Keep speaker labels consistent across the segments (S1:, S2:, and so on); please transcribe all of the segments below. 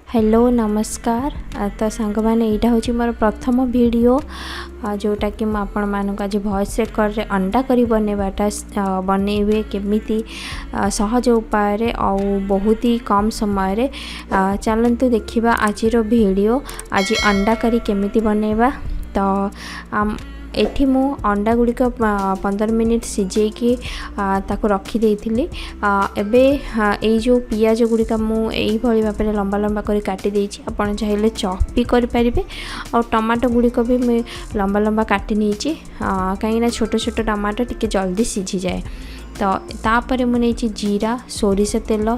S1: Hello नमस्कार। तो सांग मैंने यहाँ हूँ मोर प्रथम वीडियो जोटा कि आपण मानक आज वॉइस रेकर्ड अंडा करी बनवाटा बनइबे केमिति सहज उपाय बहुत ही कम समय चलतु देखा आज वीडियो। आज अंडा करी केमिति बनइबा। तो एठी मु अंडा गुड़िक 15 मिनिट सिझेकी ताको रखी देइथिली। एबे एई जो पियाज गुड़िका मु एई भली भाबरे लंबा लंबा करी काटी देइछि। आपण चाहिले चॉप भी करि परिबे और टमाटो गुड़िक भी मैं लंबा लंबा काटी नेछि कहीं छोट छोट टमाटो टिके जल्दी सिझी जाए। तो तापर मुझे जीरा सोरिष तेल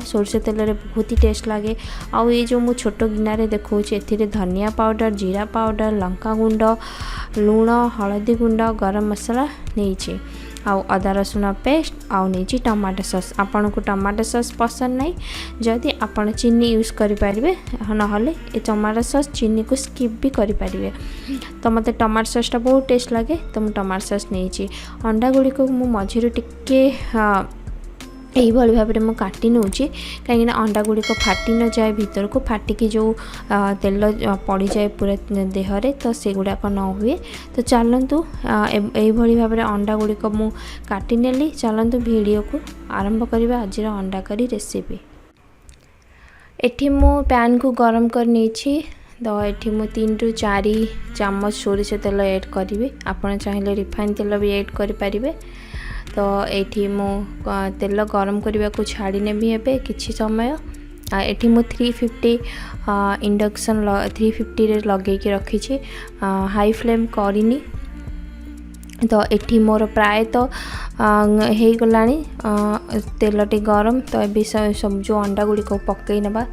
S1: रे बहुत ही टेस्ट लगे। आउ ये जो मु छोट गिनारे देखौछि एथिरे धनिया पाउडर जीरा पाउडर लंका गुंड लूण हलदी गुंड गरम मसला नहीं आउ अदा रसुण पेस्ट आउ नहीं टमाटो सॉस। आपन को टमाटो सॉस पसंद नहीं जदि आपन चीनी यूज करि परिबे नहले ए टमाटो सॉस चीनी को स्किप भी करि परिबे। तो मते टमाटो सॉस टा बहुत टेस्ट लगे तो मु टमाटो सॉस नहीं अंडा गुड़ी को मु मझिरु टिके यही भाव में काटी नौची कहीं अंडा गुड़ी को फाटी न जाए भीतर को फाटिकी जो तेल पड़ जाए पूरा देहरे तो से गुड़ाक न हुए। तो चलतु यही भाव में अंडा गुड़ी को मु काटी नेली। चलतु वीडियो को आरंभ करवा आज अंडा करी रेसिपी। एठी मु पैन को गरम कर नहीं तो ये मु 3 ରୁ 4 चामच सोरिष तेल ऐड करी। आपड़ चाहिए रिफाइन तेल भी ऐड करें। तो ये मु तेल गरम करने को छाड़ी नेबी एबे किछि समय। एठी मु 350 इंडक्शन 350 रे लगे रखी हाई फ्लेम करनी। तो एठी मोर प्राय तो हो गलानी तेलटी गरम। तो ये सब जो अंडा गुड़ी को पकई नबा।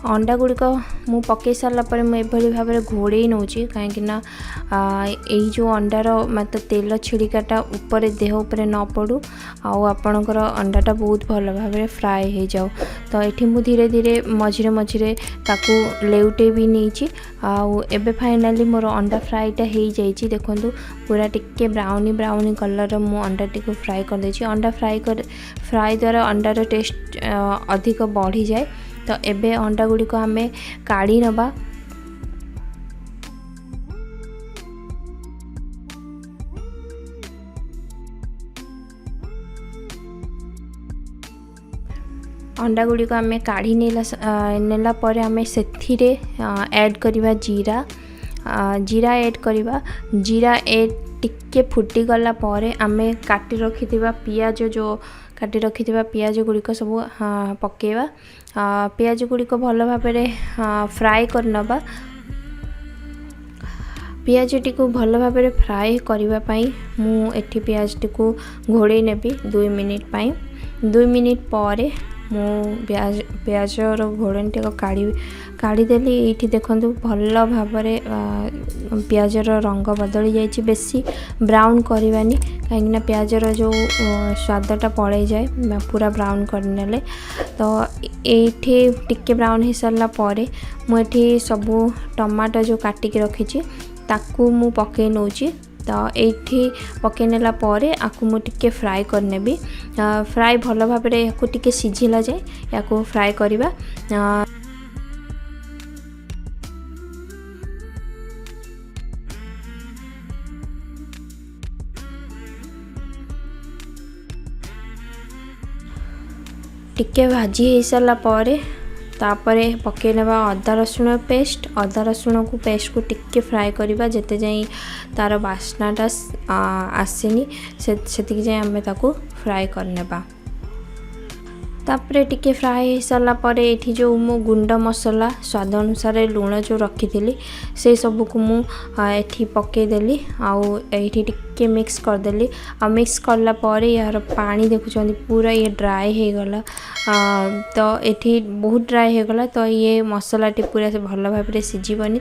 S1: अंडा गुड़िक मु पकई सारा पर मुझे भाव में घोड़े नौची कहीं यही जो अंडार मतलब तेल छिड़काटा ऊपर देह उपर न पड़ू आपणकर अंडाटा बहुत भल भाव में फ्राए हो जाओ। तो ये मु धीरे धीरे मझिरे मझिरे ताकू लेउटे भी नहीं आबे फाइनाली मोर अंडा फ्राईटा हो जाइए। देखो पूरा टिके ब्राउनी ब्राउनी कलर मु अंडा टी फ्राए कर देछि। अंडा फ्राए द्वारा अंडार टेस्ट अधिक बढ़ी जाए। तो एबे अंडा गुड़ी को आमे काढ़ी नबा। अंडा गुड़ी को आमे काढ़ी नेला पर आमे सेथिरे ऐड करिवा जीरा ऐड करिवा। जीरा ऐड टिके फुटी गला पर आमे काटी रखिथिबा पियाज जो काटी रखिथिबा पियाज गुड़िक सब पकेवा। पियाज गुड़िक भल भाव में फ्राए करनबा। पियाज टी को भल भाव में फ्राए करने मु एठी पियाज टी को घोड़े नेबी 2 मिनिट पाई। 2 मिनिट पर मु पियाज घोड़न टी को काढ़ी देली। ये देखो भल भाव में पियाजर रंग बदली जाइए। बेसी ब्राउन करवानी कहीं पियाजर जो स्वादटा पड़े जाए पूरा ब्राउन करने। तो ये टिके ब्राउन हो सारा पर मुझे सबू टमाटो जो काटिकी रखी ताकू मु पकई नौची। तो ये पकई नेला पर आपको मु टिके फ्राए करनेबी। फ्राए भल भाव में या टिके सिझिला जाए या फ्राए करवा। टिके भाजी हो सारा पर तापर पकई नवा अदा रसुण पेस्ट। अदा रसुण को पेस्ट को टिके फ्राए करवा जेते जाई तार बास्नाटा आसेनी सेतिक जाए आमे ताको फ्राए करनेबा। तापर टिके फ्राए हो सारा पर ये जो मु गुंड मसला स्वाद अनुसार लूण जो रखी से सब को मु एठी पकई देली आउ एठी टिके मिक्स करदेली। आ मिक्स करला पर यार पानी देखुं पूरा ये ड्राए हो गला। तो ये बहुत ड्राए हो गला। तो ये मसलाटी पूरा से भल भाव में सिझीबनी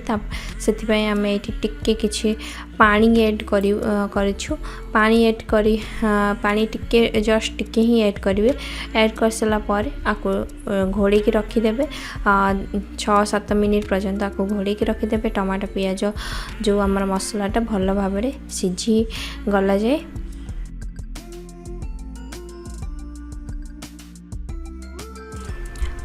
S1: से आम ये टिके किछि पानी ऐड करिछु। पानी ऐड करी पानी टिके जस्ट टिके ही ऐड करेंगे। ऐड कर सारा पर आपको घोड़ी की रखीदे 6-7 मिनिट पर्यंत आपको घोड़ी की रखीदे। टमाटो पियाज जो आमर मसलाटा भल भाव में सिझी गला जाए।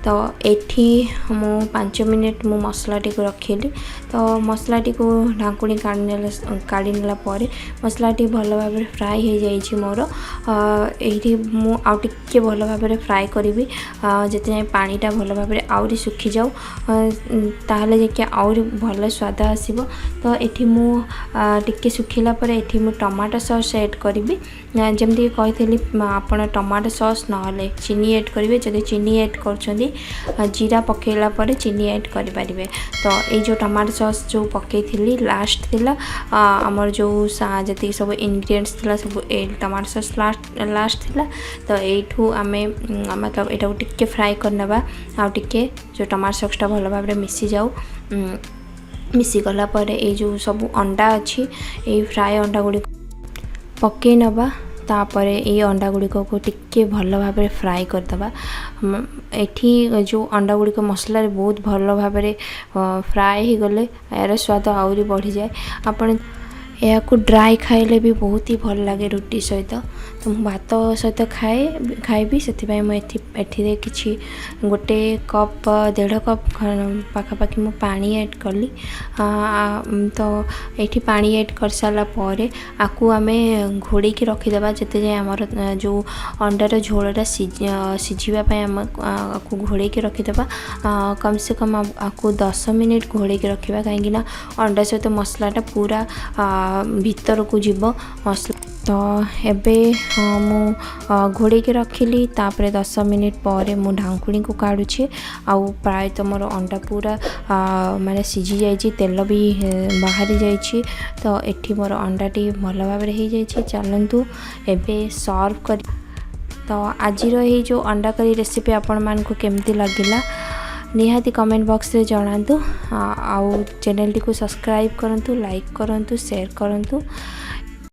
S1: तो एठी मु 5 मिनिट मु मसलाटी को रखिली। तो मसलाटी को ढाकुणी काढ़ी नेला परे मसलाटी भल भाव फ्राए हो जाइए मोर। ये मु आउ टिके भल भाव फ्राए करी जिते जाए पानीटा भल भाव आउरी सुखी जाऊ ताहले जेके आउरी भल स्वाद आसीबो। तो एठी मु टिके सुखिला परे एठी मु टमाटो सॉस ऐड करी जमती कही आपण टमाटो सॉस ना चीनी ऐड करेंगे। जदि चीनी ऐड कर जीरा पकेला पर चीनी ऐड करें। तो ये जो टमाटो सॉस जो पकई लास्ट थिला आमर जो जी सब इंग्रेडिएंट्स थिला सब टमाटो सॉस लास्ट थिला। तो यू आम मतलब यहाँ टिके फ्राए करना आउे जो टमाटो सॉसटा भल भाव मिसी जाऊ मिसी गला पर ये जो सब अंडा अच्छी ये फ्राए अंडा गुड़ी पकई नवा तापर ये अंडा गुड़िक को टिके भल भाव फ्राए करदबा। एठी जो अंडा गुड़िक मसला बहुत भल भाव फ्राए हो गले यार स्वाद आउरी बढ़ी जाए। आपण या ड्राई खाइले भी बहुत ही भल लगे रुटी सहित। तो भात सहित खाइबी से मुझे किसी गोटे कप 1.5 कप पाखापाखि मु पानी ऐड कली। तो ये पानी ऐड कर सारा पर आपको आम घोड़े की रखीदे जिते जाए आमर जो अंडार झोलटा सीझापी आम आपको घोड़े की रखीदे। कम से कम आपको 10 मिनिट घोड़े की रखा कहीं अंडा सहित मसलाटा पूरा भीतर को जीव मसला। तो एबे मु घोड़े के रखिली तापर 10 मिनिट पर मु ढाकुणी को काढ़ुची आउ प्राय तो मोर अंडा पूरा माने सिझी जाइए तेल भी बाहरी जाइए। तो एठी मोर अंडाटी भल भाव हो जाइए। चलतु एबे सर्व कर। तो आज ये जो अंडा करी रेसिपी आपण मानकु केमती लगिला निहाती कमेंट बॉक्स रे जणातु। आउ चैनल टी को सब्सक्राइब करंतु लाइक करंतु शेयर करंतु।